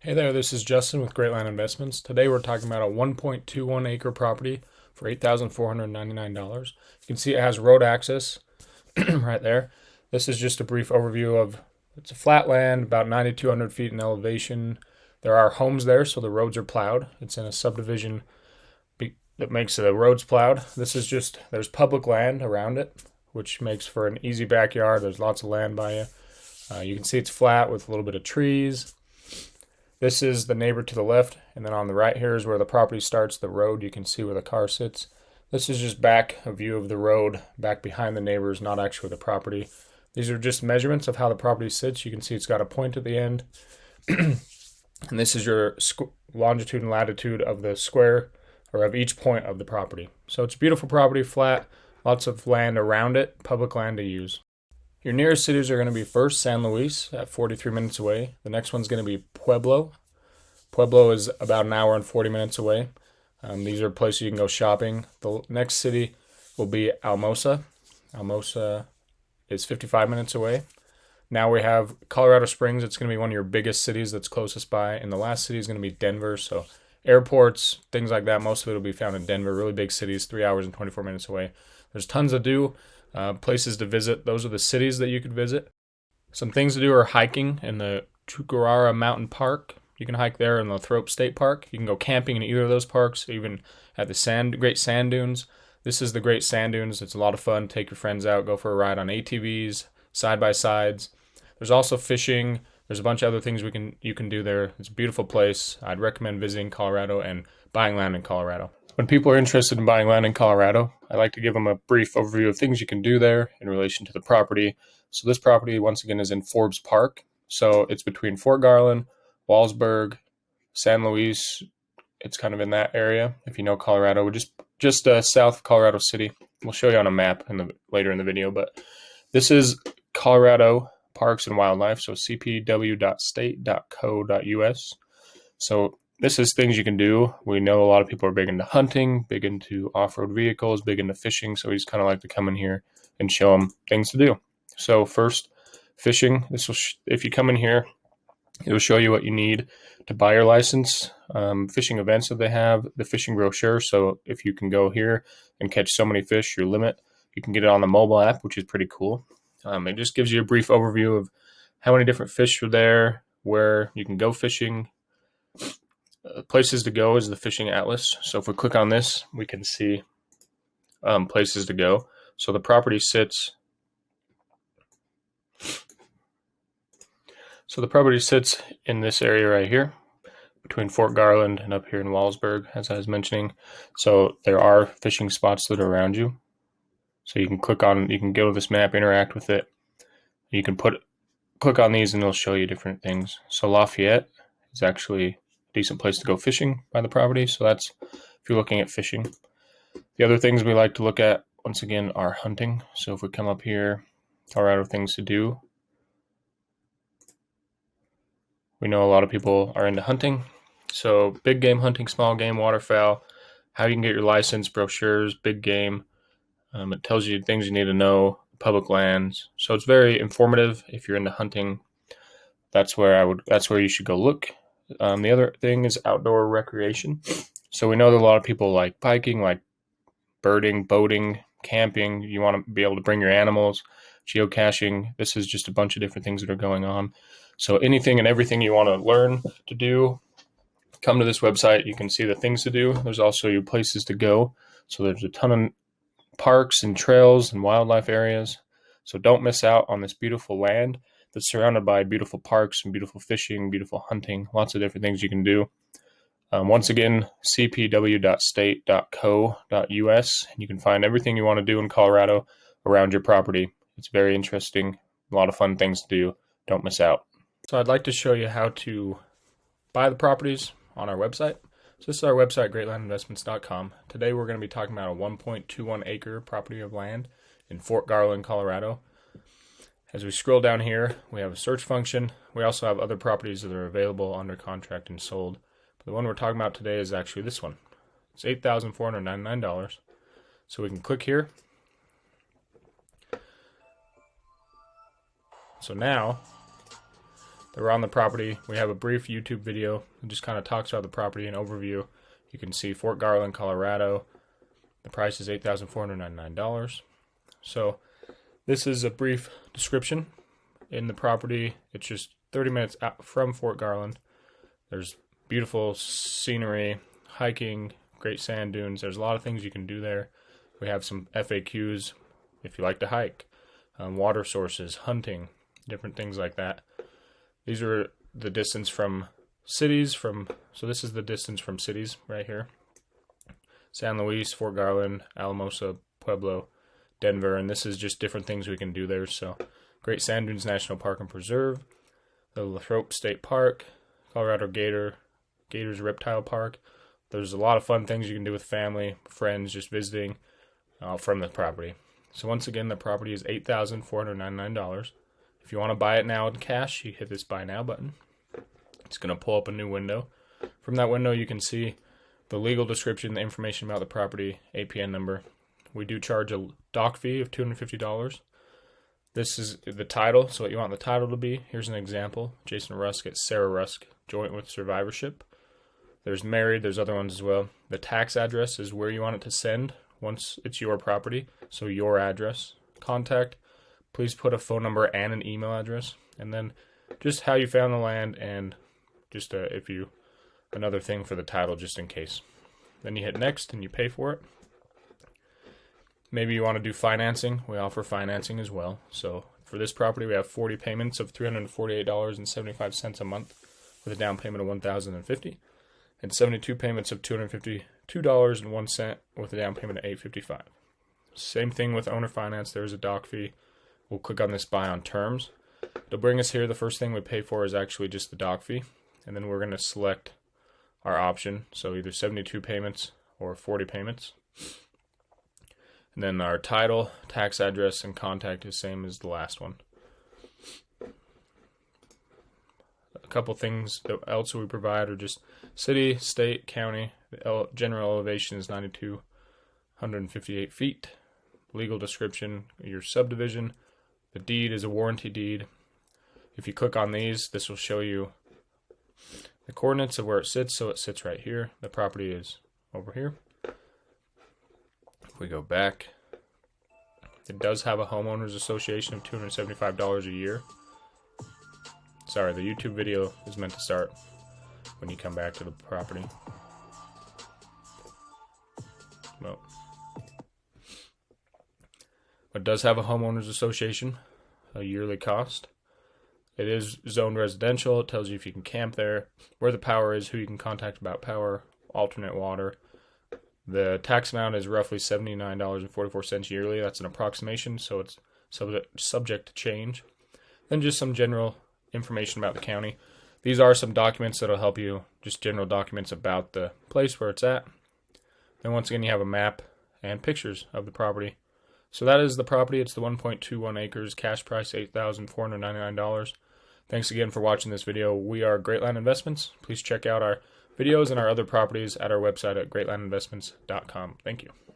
Hey there, this is Justin with Great Land Investments. Today we're talking about a 1.21 acre property for $8,499. You can see it has road access right there. This is just a brief overview of it's a flat land, about 9,200 feet in elevation. There are homes there, so the roads are plowed. It's in a subdivision that makes the roads plowed. This is just, there's public land around it, which makes for an easy backyard. There's lots of land by you. You can see it's flat with a little bit of trees. This is the neighbor to the left, and then on the right here is where the property starts, the road. You can see where the car sits. This is just back a view of the road, back behind the neighbors, not actually the property. These are just measurements of how the property sits. You can see it's got a point at the end. And this is your longitude and latitude of the square, or of each point of the property. So it's a beautiful property, flat, lots of land around it, public land to use. Your nearest cities are going to be first San Luis at 43 minutes away. The next one's going to be Pueblo. Pueblo is about an hour and 40 minutes away. These are places you can go shopping. The next city will be Almosa. Almosa is 55 minutes away. Now we have Colorado Springs. It's going to be one of your biggest cities that's closest by. And the last city is going to be Denver. So airports, things like that, most of it will be found in Denver. Really big cities, 3 hours and 24 minutes away. There's tons to do. Places to visit. Those are the cities that you could visit. Some things to do are hiking in the Chucarara Mountain Park. You can hike there in Lathrop State Park. You can go camping in either of those parks, even at the Great Sand Dunes. This is the Great Sand Dunes. It's a lot of fun. Take your friends out, go for a ride on ATVs, side-by-sides. There's also fishing. There's a bunch of other things you can do there. It's a beautiful place. I'd recommend visiting Colorado and buying land in Colorado. When people are interested in buying land in Colorado, I like to give them a brief overview of things you can do there in relation to the property. So this property, once again, is in Forbes Park. So it's between Fort Garland, Walsburg, San Luis. It's kind of in that area. If you know Colorado, we're just south of Colorado City. We'll show you on a map later in the video. But this is Colorado Parks and Wildlife, so cpw.state.co.us. So this is things you can do. We know a lot of people are big into hunting, big into off-road vehicles, big into fishing. So we just kind of like to come in here and show them things to do. So first, fishing. If you come in here, it will show you what you need to buy your license. Fishing events that they have, the fishing brochure. So if you can go here and catch so many fish, your limit, you can get it on the mobile app, which is pretty cool. It just gives you a brief overview of how many different fish are there, where you can go fishing. Places to go is the fishing atlas. So if we click on this, we can see places to go. So the property sits. So the property sits in this area right here, between Fort Garland and up here in Walsburg, as I was mentioning. So there are fishing spots that are around you. So you can you can go to this map, interact with it. You can click on these and it'll show you different things. So Lafayette is actually decent place to go fishing by the property. So that's if you're looking at fishing. The other things we like to look at, once again, are hunting. So if we come up here, Colorado things to do. We know a lot of people are into hunting. So big game hunting, small game, waterfowl, how you can get your license, brochures, big game. It tells you things you need to know, public lands. So it's very informative if you're into hunting. That's where you should go look. The other thing is outdoor recreation. So we know that a lot of people like biking, like birding, boating, camping. You want to be able to bring your animals, geocaching. This is just a bunch of different things that are going on. So anything and everything you want to learn to do, come to this website. You can see the things to do. There's also your places to go. So there's a ton of parks and trails and wildlife areas. So don't miss out on this beautiful land that's surrounded by beautiful parks and beautiful fishing, beautiful hunting, lots of different things you can do. Once again, cpw.state.co.us, and you can find everything you want to do in Colorado around your property. It's very interesting, a lot of fun things to do. Don't miss out. So I'd like to show you how to buy the properties on our website. So this is our website, greatlandinvestments.com. Today we're going to be talking about a 1.21 acre property of land in Fort Garland, Colorado. As we scroll down here, we have a search function. We also have other properties that are available under contract and sold. But the one we're talking about today is actually this one. It's $8,499. So we can click here. So now Around the property, we have a brief YouTube video that just kind of talks about the property and overview. You can see Fort Garland, Colorado. The price is $8,499. So this is a brief description. In the property, it's just 30 minutes out from Fort Garland. There's beautiful scenery, hiking, great sand dunes. There's a lot of things you can do there. We have some FAQs if you like to hike, water sources, hunting, different things like that. These are the distance from cities. So this is the distance from cities right here. San Luis, Fort Garland, Alamosa, Pueblo, Denver, and this is just different things we can do there. So Great Sand Dunes National Park and Preserve, the Lathrop State Park, Colorado Gators Reptile Park. There's a lot of fun things you can do with family, friends, just visiting from the property. So once again, the property is $8,499. If you want to buy it now in cash, you hit this Buy Now button. It's going to pull up a new window. From that window, you can see the legal description, the information about the property, APN number. We do charge a doc fee of $250. This is the title, so what you want the title to be. Here's an example. Jason Rusk at Sarah Rusk, joint with survivorship. There's married, there's other ones as well. The tax address is where you want it to send once it's your property, so your address. Contact, please put a phone number and an email address, and then just how you found the land, and just another thing for the title just in case. Then you hit next and you pay for it. Maybe you want to do financing. We offer financing as well. So for this property, we have 40 payments of $348.75 a month with a down payment of $1,050, and 72 payments of $252.01 with a down payment of $855. Same thing with owner finance. There is a doc fee. We'll click on this Buy on Terms. To bring us here, the first thing we pay for is actually just the doc fee, and then we're going to select our option. So either 72 payments or 40 payments. And then our title, tax address, and contact is same as the last one. A couple things that else we provide are just city, state, county. The general elevation is 9,258 feet. Legal description, your subdivision. The deed is a warranty deed. If you click on these, this will show you the coordinates of where it sits. So it sits right here. The property is over here. If we go back, it does have a homeowners association of $275 a year. Sorry, the YouTube video is meant to start when you come back to the property. Well, it does have a homeowners association, a yearly cost. It is zoned residential. It tells you if you can camp there, where the power is, who you can contact about power, alternate water. The tax amount is roughly $79.44 yearly. That's an approximation, so it's subject to change. Then just some general information about the county. These are some documents that will help you, just general documents about the place where it's at. Then once again, you have a map and pictures of the property. So that is the property. It's the 1.21 acres, cash price $8,499. Thanks again for watching this video. We are Great Land Investments. Please check out our videos and our other properties at our website at greatlandinvestments.com. Thank you.